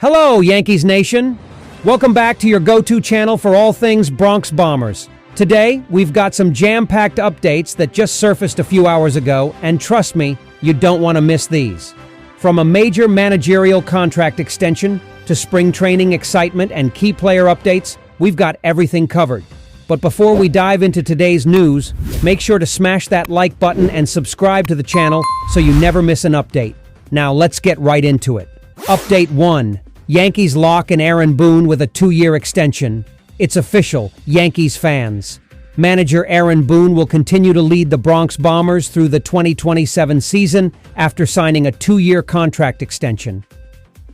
Hello, Yankees Nation! Welcome back to your go-to channel for all things Bronx Bombers. Today, we've got some jam-packed updates that just surfaced a few hours ago, and trust me, you don't want to miss these. From a major managerial contract extension to spring training excitement and key player updates, we've got everything covered. But before we dive into today's news, make sure to smash that like button and subscribe to the channel so you never miss an update. Now, let's get right into it. Update 1. Yankees lock in Aaron Boone with a 2-year extension. It's official, Yankees fans. Manager Aaron Boone will continue to lead the Bronx Bombers through the 2027 season after signing a 2-year contract extension.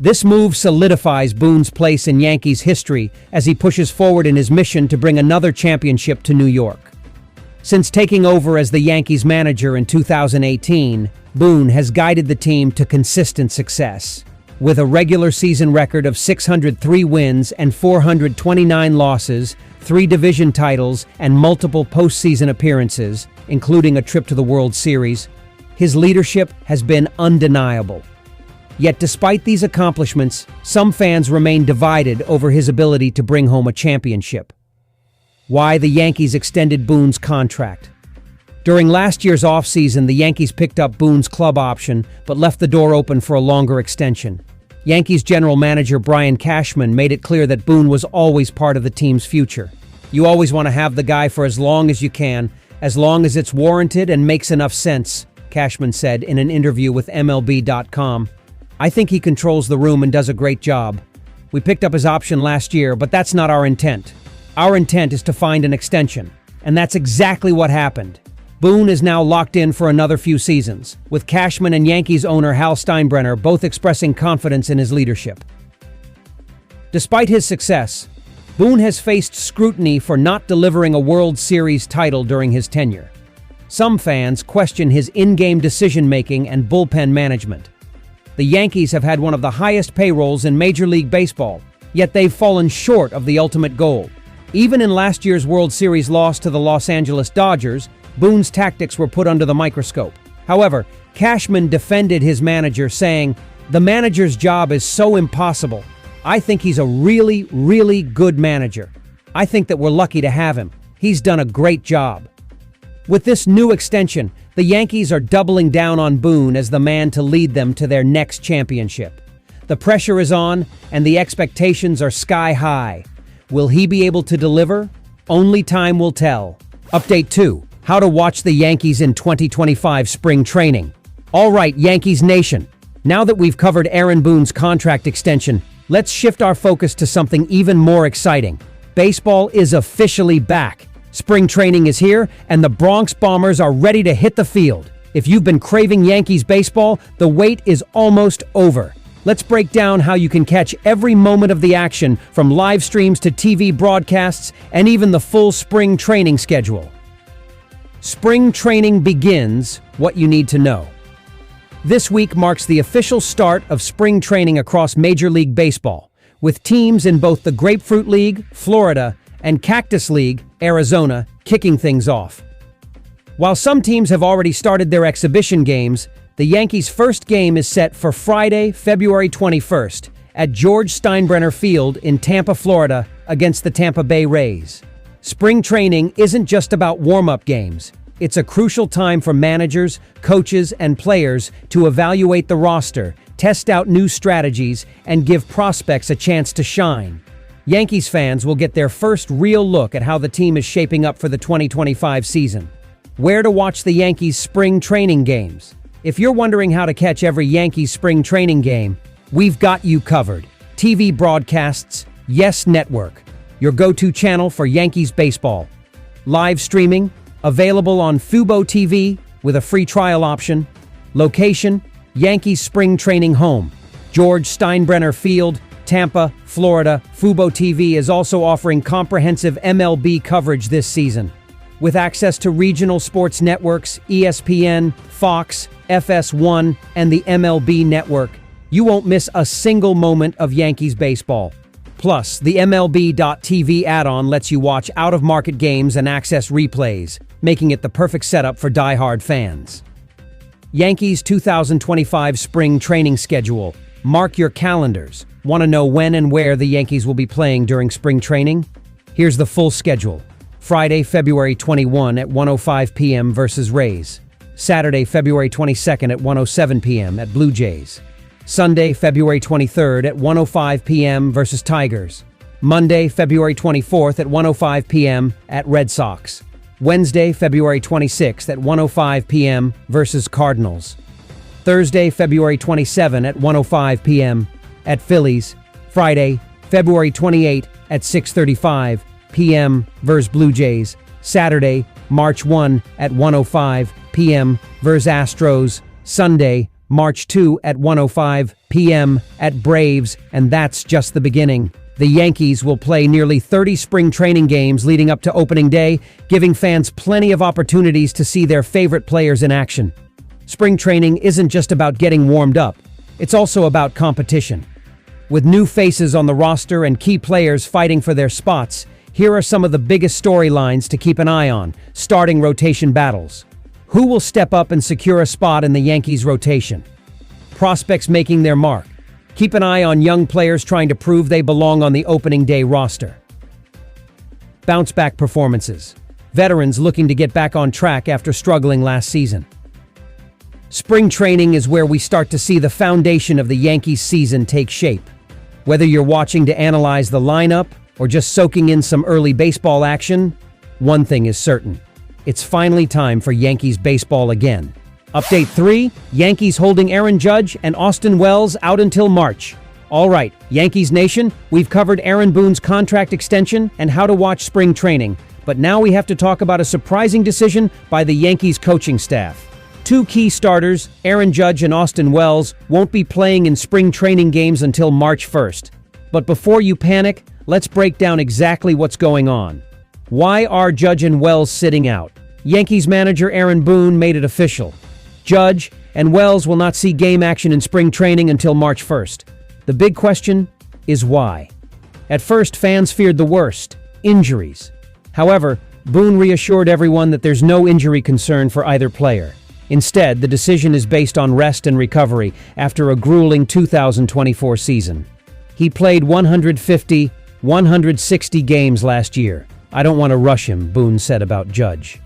This move solidifies Boone's place in Yankees history as he pushes forward in his mission to bring another championship to New York. Since taking over as the Yankees manager in 2018, Boone has guided the team to consistent success. With a regular season record of 603 wins and 429 losses, 3 division titles, and multiple postseason appearances, including a trip to the World Series, his leadership has been undeniable. Yet despite these accomplishments, some fans remain divided over his ability to bring home a championship. Why the Yankees extended Boone's contract? During last year's offseason, the Yankees picked up Boone's club option, but left the door open for a longer extension. Yankees general manager Brian Cashman made it clear that Boone was always part of the team's future. You always want to have the guy for as long as you can, as long as it's warranted and makes enough sense, Cashman said in an interview with MLB.com. I think he controls the room and does a great job. We picked up his option last year, but that's not our intent. Our intent is to find an extension, and that's exactly what happened. Boone is now locked in for another few seasons, with Cashman and Yankees owner Hal Steinbrenner both expressing confidence in his leadership. Despite his success, Boone has faced scrutiny for not delivering a World Series title during his tenure. Some fans question his in-game decision-making and bullpen management. The Yankees have had one of the highest payrolls in Major League Baseball, yet they've fallen short of the ultimate goal. Even in last year's World Series loss to the Los Angeles Dodgers, Boone's tactics were put under the microscope. However, Cashman defended his manager, saying, "The manager's job is so impossible. I think he's a really, really good manager. I think that we're lucky to have him. He's done a great job." With this new extension, the Yankees are doubling down on Boone as the man to lead them to their next championship. The pressure is on, and the expectations are sky high. Will he be able to deliver? Only time will tell. Update 2. How to watch the Yankees in 2025 spring training. All right, Yankees Nation. Now that we've covered Aaron Boone's contract extension, let's shift our focus to something even more exciting. Baseball is officially back. Spring training is here, and the Bronx Bombers are ready to hit the field. If you've been craving Yankees baseball, the wait is almost over. Let's break down how you can catch every moment of the action, from live streams to TV broadcasts, and even the full spring training schedule. Spring training begins. What you need to know. This week marks the official start of spring training across Major League Baseball, with teams in both the Grapefruit League, Florida, and Cactus League, Arizona, kicking things off. While some teams have already started their exhibition games, the Yankees' first game is set for Friday, February 21st, at George Steinbrenner Field in Tampa, Florida, against the Tampa Bay Rays. Spring training isn't just about warm-up games. It's a crucial time for managers, coaches, and players to evaluate the roster, test out new strategies, and give prospects a chance to shine. Yankees fans will get their first real look at how the team is shaping up for the 2025 season. Where to watch the Yankees spring training games? If you're wondering how to catch every Yankees spring training game, we've got you covered. TV broadcasts, Yes Network, your go-to channel for Yankees baseball. Live streaming, available on FuboTV with a free trial option. Location, Yankees Spring Training home, George Steinbrenner Field, Tampa, Florida. FuboTV is also offering comprehensive MLB coverage this season. With access to regional sports networks, ESPN, Fox, FS1, and the MLB Network, you won't miss a single moment of Yankees baseball. Plus, the MLB.TV add-on lets you watch out-of-market games and access replays, making it the perfect setup for die-hard fans. Yankees 2025 spring training schedule. Mark your calendars. Want to know when and where the Yankees will be playing during spring training? Here's the full schedule. Friday, February 21 at 1:05 p.m. versus Rays. Saturday, February 22nd at 1:07 p.m. at Blue Jays. Sunday, February 23rd at 1:05 p.m. versus Tigers. Monday, February 24th at 1:05 p.m. at Red Sox. Wednesday, February 26th at 1:05 p.m. versus Cardinals. Thursday, February 27 at 1:05 p.m. at Phillies. Friday, February 28 at 6:35 p.m. versus Blue Jays. Saturday, March 1 at 1:05 p.m. versus Astros. Sunday, March 2 at 1:05 p.m. at Braves, and that's just the beginning. The Yankees will play nearly 30 spring training games leading up to opening day, giving fans plenty of opportunities to see their favorite players in action. Spring training isn't just about getting warmed up, it's also about competition. With new faces on the roster and key players fighting for their spots, here are some of the biggest storylines to keep an eye on: starting rotation battles. Who will step up and secure a spot in the Yankees rotation? Prospects making their mark. Keep an eye on young players trying to prove they belong on the opening day roster. Bounce-back performances. Veterans looking to get back on track after struggling last season. Spring training is where we start to see the foundation of the Yankees season take shape. Whether you're watching to analyze the lineup or just soaking in some early baseball action, one thing is certain: it's finally time for Yankees baseball again. Update 3, Yankees holding Aaron Judge and Austin Wells out until March. All right, Yankees Nation, we've covered Aaron Boone's contract extension and how to watch spring training, but now we have to talk about a surprising decision by the Yankees coaching staff. Two key starters, Aaron Judge and Austin Wells, won't be playing in spring training games until March 1st. But before you panic, let's break down exactly what's going on. Why are Judge and Wells sitting out? Yankees manager Aaron Boone made it official. Judge and Wells will not see game action in spring training until March 1st. The big question is why. At first, fans feared the worst: injuries. However, Boone reassured everyone that there's no injury concern for either player. Instead, the decision is based on rest and recovery after a grueling 2024 season. He played 160 games last year. I don't want to rush him, Boone said about Judge.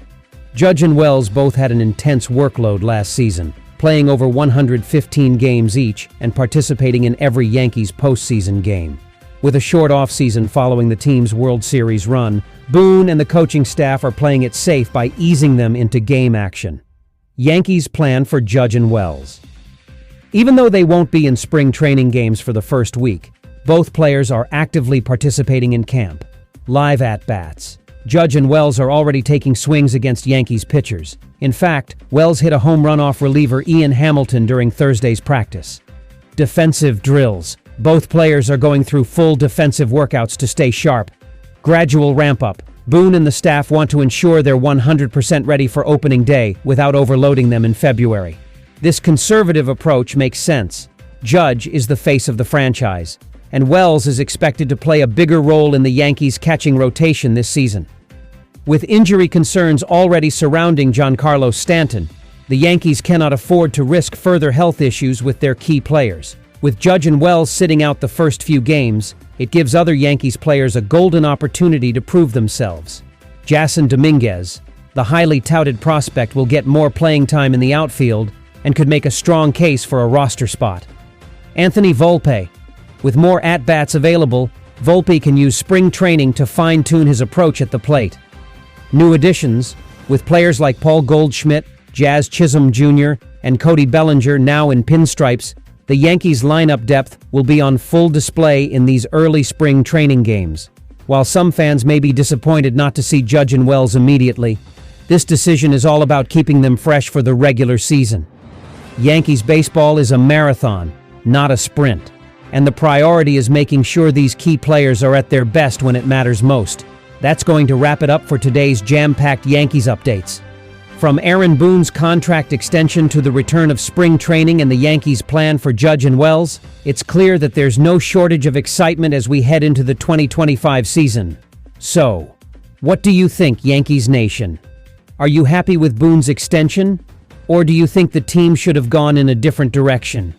Judge and Wells both had an intense workload last season, playing over 115 games each and participating in every Yankees postseason game. With a short offseason following the team's World Series run, Boone and the coaching staff are playing it safe by easing them into game action. Yankees plan for Judge and Wells. Even though they won't be in spring training games for the first week, both players are actively participating in camp. Live at-bats. Judge and Wells are already taking swings against Yankees pitchers. In fact, Wells hit a home run off reliever Ian Hamilton during Thursday's practice. Defensive drills. Both players are going through full defensive workouts to stay sharp. Gradual ramp-up. Boone and the staff want to ensure they're 100% ready for opening day without overloading them in February. This conservative approach makes sense. Judge is the face of the franchise, and Wells is expected to play a bigger role in the Yankees' catching rotation this season. With injury concerns already surrounding Giancarlo Stanton, the Yankees cannot afford to risk further health issues with their key players. With Judge and Wells sitting out the first few games, it gives other Yankees players a golden opportunity to prove themselves. Jason Dominguez, the highly touted prospect, will get more playing time in the outfield and could make a strong case for a roster spot. Anthony Volpe. With more at-bats available, Volpe can use spring training to fine-tune his approach at the plate. New additions, with players like Paul Goldschmidt, Jazz Chisholm Jr., and Cody Bellinger now in pinstripes, the Yankees' lineup depth will be on full display in these early spring training games. While some fans may be disappointed not to see Judge and Wells immediately, this decision is all about keeping them fresh for the regular season. Yankees baseball is a marathon, not a sprint, and the priority is making sure these key players are at their best when it matters most. That's going to wrap it up for today's jam-packed Yankees updates. From Aaron Boone's contract extension to the return of spring training and the Yankees' plan for Judge and Wells, it's clear that there's no shortage of excitement as we head into the 2025 season. So, what do you think, Yankees Nation? Are you happy with Boone's extension, or do you think the team should have gone in a different direction?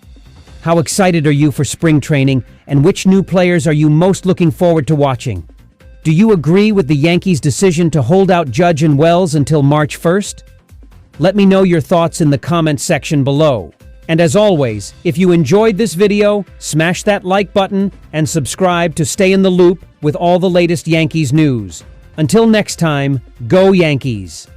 How excited are you for spring training, and which new players are you most looking forward to watching? Do you agree with the Yankees' decision to hold out Judge and Wells until March 1st? Let me know your thoughts in the comments section below. And as always, if you enjoyed this video, smash that like button and subscribe to stay in the loop with all the latest Yankees news. Until next time, go Yankees!